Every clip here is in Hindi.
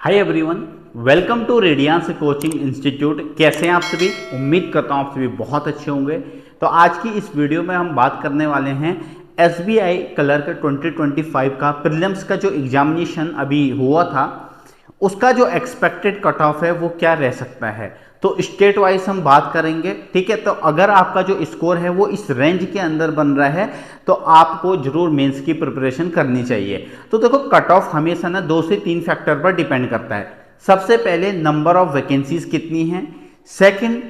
Hi everyone, welcome to Radiance coaching institute. कैसे हैं आप सभी? उम्मीद करता हूं आप सभी बहुत अच्छे होंगे। तो आज की इस वीडियो में हम बात करने वाले हैं एसबीआई क्लर्क 2025 का प्रीलिम्स का जो एग्जामिनेशन अभी हुआ था उसका जो एक्सपेक्टेड कट ऑफ है वो क्या रह सकता है। तो स्टेट वाइज हम बात करेंगे, ठीक है। तो अगर आपका जो स्कोर है वो इस रेंज के अंदर बन रहा है तो आपको जरूर मेंस की प्रिपरेशन करनी चाहिए। तो देखो, कट ऑफ हमेशा ना 2 से 3 फैक्टर पर डिपेंड करता है। सबसे पहले नंबर ऑफ वैकेंसीज कितनी है, सेकंड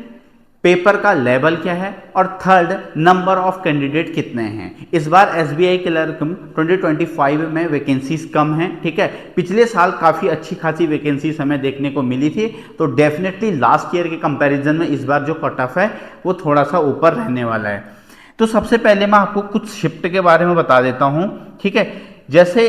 पेपर का लेवल क्या है, और थर्ड नंबर ऑफ कैंडिडेट कितने हैं। इस बार एसबीआई क्लर्क 2025 में वैकेंसीज कम हैं, ठीक है। पिछले साल काफ़ी अच्छी खासी वैकेंसीज हमें देखने को मिली थी, तो डेफिनेटली लास्ट ईयर के कंपैरिजन में इस बार जो कट ऑफ है वो थोड़ा सा ऊपर रहने वाला है। तो सबसे पहले मैं आपको कुछ शिफ्ट के बारे में बता देता हूँ, ठीक है। जैसे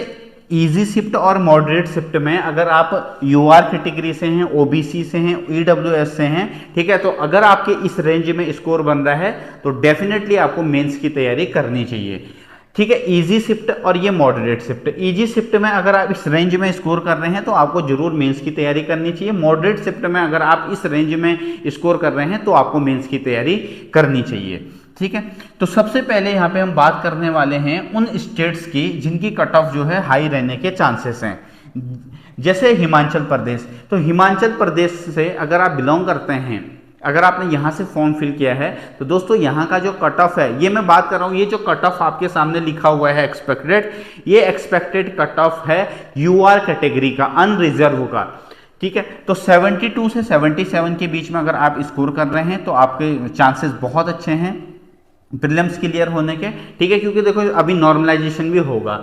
इजी शिफ्ट और मॉडरेट शिफ्ट में अगर आप यूआर कैटेगरी से हैं, ओबीसी से हैं, ईडब्ल्यूएस से हैं, ठीक है, तो अगर आपके इस रेंज में स्कोर बन रहा है तो डेफिनेटली आपको मेंस की तैयारी करनी चाहिए, ठीक है। इजी शिफ्ट और ये मॉडरेट शिफ्ट। इजी शिफ्ट में अगर आप इस रेंज में स्कोर कर रहे हैं तो आपको जरूर मेंस की तैयारी करनी चाहिए। मॉडरेट शिफ्ट में अगर आप इस रेंज में स्कोर कर रहे हैं तो आपको मेंस की तैयारी करनी चाहिए, ठीक है। तो सबसे पहले यहाँ पे हम बात करने वाले हैं उन स्टेट्स की जिनकी कट ऑफ जो है हाई रहने के चांसेस हैं। जैसे हिमाचल प्रदेश। तो हिमाचल प्रदेश से अगर आप बिलोंग करते हैं, अगर आपने यहाँ से फॉर्म फिल किया है तो दोस्तों यहाँ का जो कट ऑफ है, ये मैं बात कर रहा हूँ, ये जो कट ऑफ आपके सामने लिखा हुआ है एक्सपेक्टेड, ये एक्सपेक्टेड कट ऑफ है यूआर कैटेगरी का, अनरिजर्व का, ठीक है। तो 72 से 77 के बीच में अगर आप स्कोर कर रहे हैं तो आपके चांसेस बहुत अच्छे हैं प्रीलिम्स क्लियर होने के, ठीक है, क्योंकि देखो अभी नॉर्मलाइजेशन भी होगा।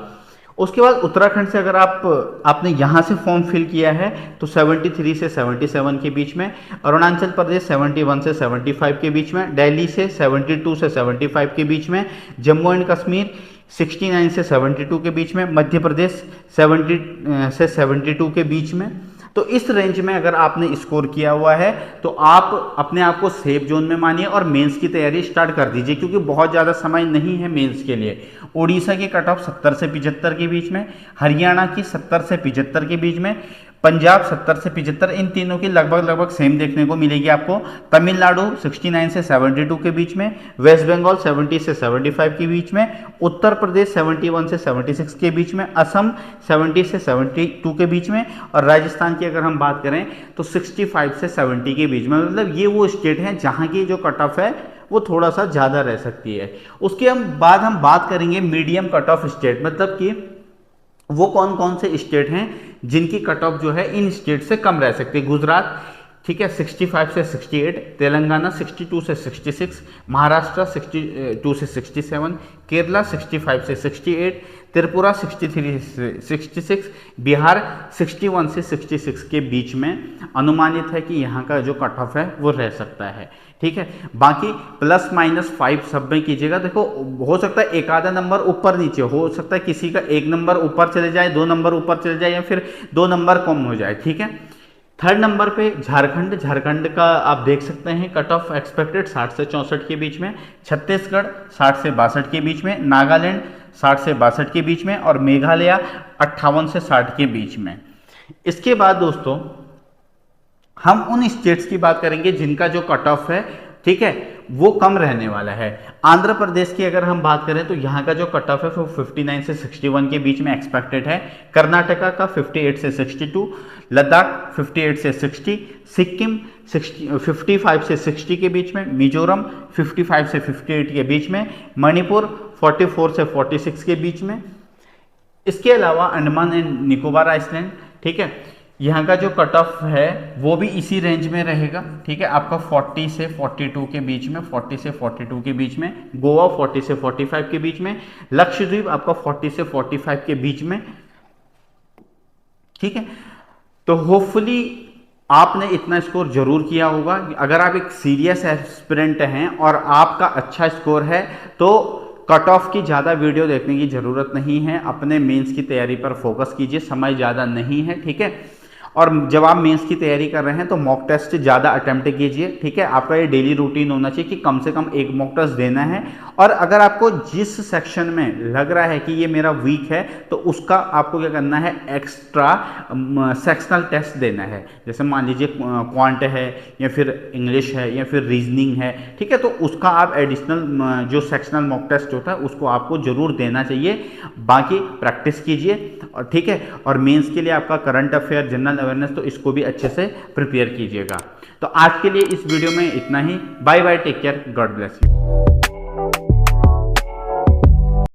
उसके बाद उत्तराखंड से अगर आपने यहाँ से फॉर्म फिल किया है तो 73 से 77 के बीच में, अरुणाचल प्रदेश 71 से 75 के बीच में, दिल्ली से 72 से 75 के बीच में, जम्मू एंड कश्मीर 69 से 72 के बीच में, मध्य प्रदेश 70 से 72 के बीच में। तो इस रेंज में अगर आपने स्कोर किया हुआ है तो आप अपने आप को सेफ जोन में मानिए और मेंस की तैयारी स्टार्ट कर दीजिए, क्योंकि बहुत ज़्यादा समय नहीं है मेंस के लिए। उड़ीसा की कट ऑफ 70 से 75 के बीच में, हरियाणा की 70 से 75 के बीच में, पंजाब 70 से 75, इन तीनों की लगभग सेम देखने को मिलेगी आपको। तमिलनाडु 69 से 72 के बीच में, वेस्ट बंगाल 70 से 75 के बीच में, उत्तर प्रदेश 71 से 76 के बीच में, असम 70 से 72 के बीच में, और राजस्थान की अगर हम बात करें तो 65 से 70 के बीच में। मतलब ये वो स्टेट हैं जहाँ की जो कट ऑफ है वो थोड़ा सा ज़्यादा रह सकती है। उसके बाद हम बात करेंगे मीडियम कट ऑफ स्टेट, मतलब कि वो कौन कौन से स्टेट हैं जिनकी कट ऑफ जो है इन स्टेट से कम रह सकती है। गुजरात, ठीक है, 65 से 68, तेलंगाना 62 से 66, महाराष्ट्र 62 से 67, केरला 65 से 68, त्रिपुरा 63 से 66, बिहार 61 से 66 के बीच में अनुमानित है कि यहाँ का जो कट ऑफ है वो रह सकता है, ठीक है। बाकी ±5 सब में कीजिएगा। देखो, हो सकता है एक आधा नंबर ऊपर नीचे हो सकता है, किसी का 1 नंबर ऊपर चले जाए, 2 नंबर ऊपर चले जाए, या फिर 2 नंबर कम हो जाए, ठीक है। थर्ड नंबर पे झारखंड का आप देख सकते हैं कट ऑफ एक्सपेक्टेड 60 से 64 के बीच में, छत्तीसगढ़ 60 से 62 के बीच में, नागालैंड 60 से 62 के बीच में, और मेघालय 58 से 60 के बीच में। इसके बाद दोस्तों हम उन स्टेट्स की बात करेंगे जिनका जो कट ऑफ है, ठीक है, वो कम रहने वाला है। आंध्र प्रदेश की अगर हम बात करें तो यहाँ का जो कट ऑफ है वो 59 से 61 के बीच में एक्सपेक्टेड है। कर्नाटका का 58 से 62, लद्दाख 58 से 60, सिक्किम 55 से 60 के बीच में, मिजोरम 55 से 58 के बीच में, मणिपुर 44 से 46 के बीच में। इसके अलावा अंडमान एंड निकोबार आइसलैंड, ठीक है, यहाँ का जो कट ऑफ है वो भी इसी रेंज में रहेगा, ठीक है, आपका 40 से 42 के बीच में, 40 से 42 के बीच में, गोवा 40 से 45 के बीच में, लक्षद्वीप आपका 40 से 45 के बीच में, ठीक है। तो होपफुली आपने इतना स्कोर जरूर किया होगा। अगर आप एक सीरियस एस्पिरेंट हैं और आपका अच्छा स्कोर है तो कट ऑफ की ज़्यादा वीडियो देखने की ज़रूरत नहीं है, अपने मेंस की तैयारी पर फोकस कीजिए, समय ज़्यादा नहीं है, ठीक है। और जब आप मेंस की तैयारी कर रहे हैं तो मॉक टेस्ट ज़्यादा अटेम्प्ट कीजिए, ठीक है। आपका ये डेली रूटीन होना चाहिए कि कम से कम एक मॉक टेस्ट देना है। और अगर आपको जिस सेक्शन में लग रहा है कि ये मेरा वीक है तो उसका आपको क्या करना है, एक्स्ट्रा सेक्शनल टेस्ट देना है। जैसे मान लीजिए क्वांट है या फिर इंग्लिश है या फिर रीजनिंग है, ठीक है, तो उसका आप एडिशनल जो सेक्शनल मॉक टेस्ट होता है उसको आपको जरूर देना चाहिए। बाकी प्रैक्टिस कीजिए और ठीक है। और मेंस के लिए आपका करंट अफेयर, जनरल अवेयरनेस, तो इसको भी अच्छे से प्रिपेयर कीजिएगा। तो आज के लिए इस वीडियो में इतना ही। Bye bye, take care, God bless you.